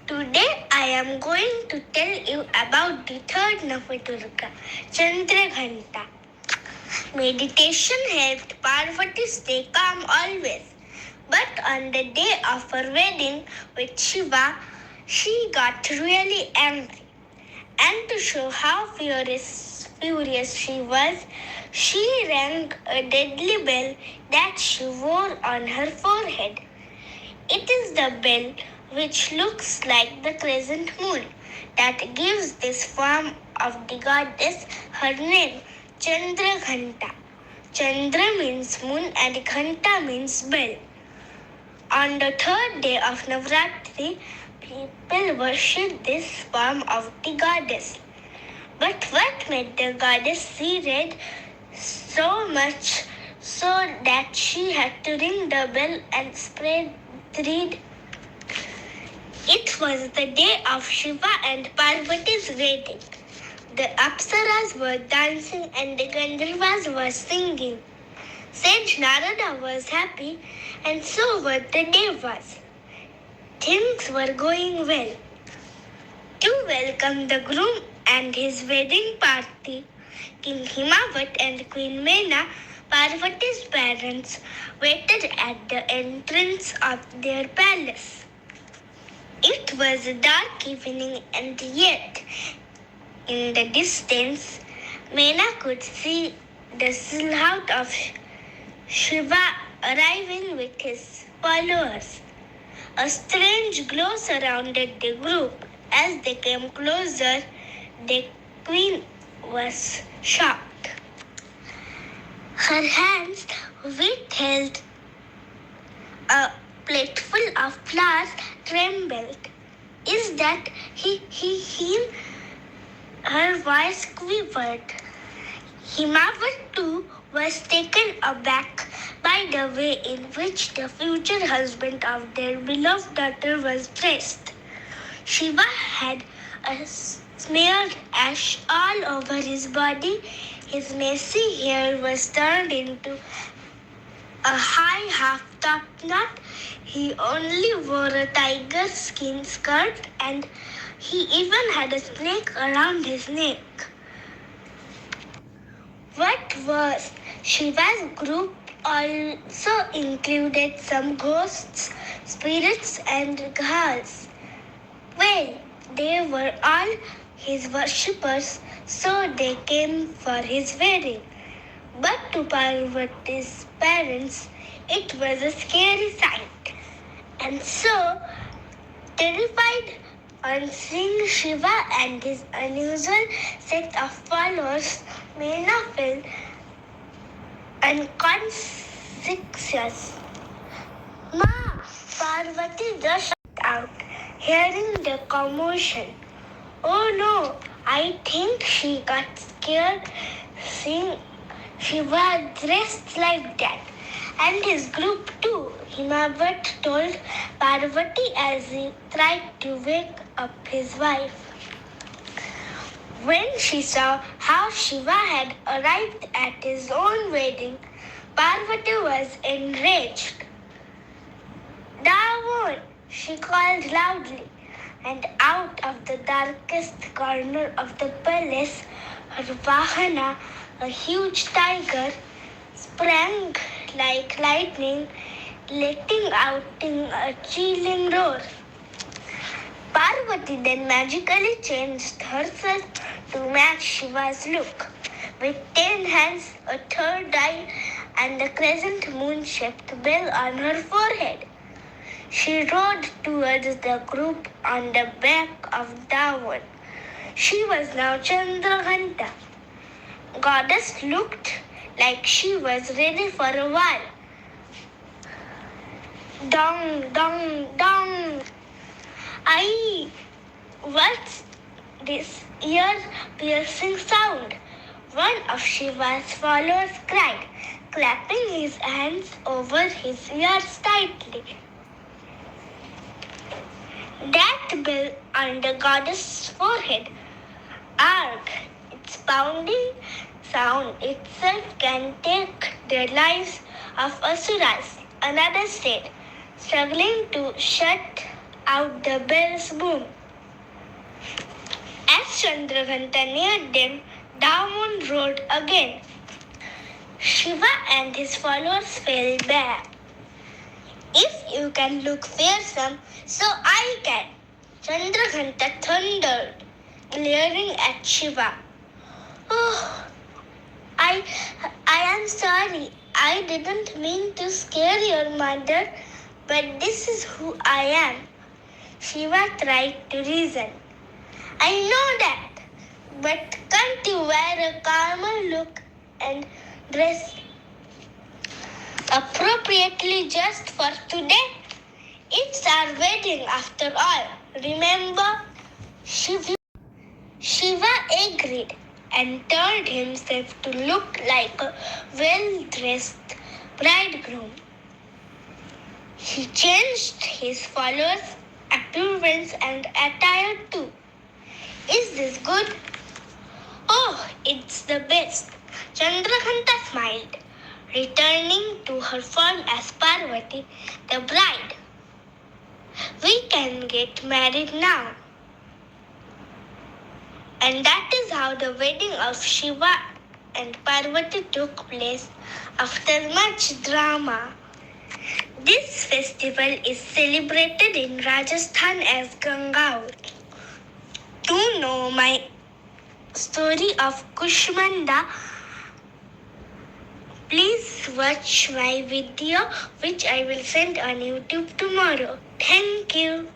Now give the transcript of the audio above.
Today I am going to tell you about the third Navadurga, Chandraghanta. Meditation helped Parvati stay calm always. But on the day of her wedding with Shiva, she got really angry. And to show how furious she was, she rang a deadly bell that she wore on her forehead. It is the bell which looks like the crescent moon that gives this form of the goddess her name, Chandraghanta. Chandra means moon and Ghanta means bell. On the third day of Navratri, people worship this form of the goddess. But what made the goddess see red so much so that she had to ring the bell and spread reed? It was the day of Shiva and Parvati's wedding. The Apsaras were dancing and the Gandharvas were singing. Sage Narada was happy and so were the Devas. Things were going well. To welcome the groom and his wedding party, King Himavat and Queen Mena, Parvati's parents, waited at the entrance of their palace. It was a dark evening and yet, in the distance, Mena could see the silhouette of Shiva arriving with his followers. A strange glow surrounded the group. As they came closer, the queen was shocked. Her hands, which held a plateful of flowers, trembled. Is that him? Her voice quivered. Himavat too was taken aback by the way in which the future husband of their beloved daughter was dressed. Shiva had a smeared ash all over his body. His messy hair was turned into a high half-top knot. He only wore a tiger skin skirt and he even had a snake around his neck. What was Shiva's group also included some ghosts, spirits and ghals. Well, they were all his worshippers, so they came for his wedding. But to Parvati's parents, it was a scary sight. And so, terrified on seeing Shiva and his unusual set of followers, Mena felt unconscious. Ma! Parvati just shut out, hearing the commotion. Oh no! I think she got scared seeing Shiva dressed like that. And his group too, Himavat told Parvati as he tried to wake up his wife. When she saw how Shiva had arrived at his own wedding, Parvati was enraged. Dagon! She called loudly, and out of the darkest corner of the palace, her Vahana, a huge tiger, sprang like lightning, letting out a chilling roar. Parvati then magically changed herself to match Shiva's look, with 10 hands, a third eye, and a crescent moon-shaped bell on her forehead. She rode towards the group on the back of Dagon. She was now Chandraghanta. Goddess looked like she was ready for a war. Dong, dong, dong. Aye, what's this ear-piercing sound? One of Shiva's followers cried, clapping his hands over his ears tightly. That bell on the goddess' forehead, arg, its pounding sound itself can take the lives of asuras, another said, struggling to shut out the bells boom. As Chandraghanta neared them, down road again. Shiva and his followers fell back. If you can look fearsome, so I can, Chandraghanta thundered, glaring at Shiva. Oh, I am sorry. I didn't mean to scare your mother, but this is who I am. Shiva tried to reason. I know that, but can't you wear a calmer look and dress appropriately just for today? It's our wedding after all, remember? Shiva agreed and turned himself to look like a well-dressed bridegroom. He changed his followers' appearance and attire too. Is this good? Oh, it's the best. Chandraghanta smiled, returning to her form as Parvati, the bride. We can get married now. And that is how the wedding of Shiva and Parvati took place after much drama. This festival is celebrated in Rajasthan as Gangaur. To know my story of Kushmanda, please watch my video which I will send on YouTube tomorrow. Thank you.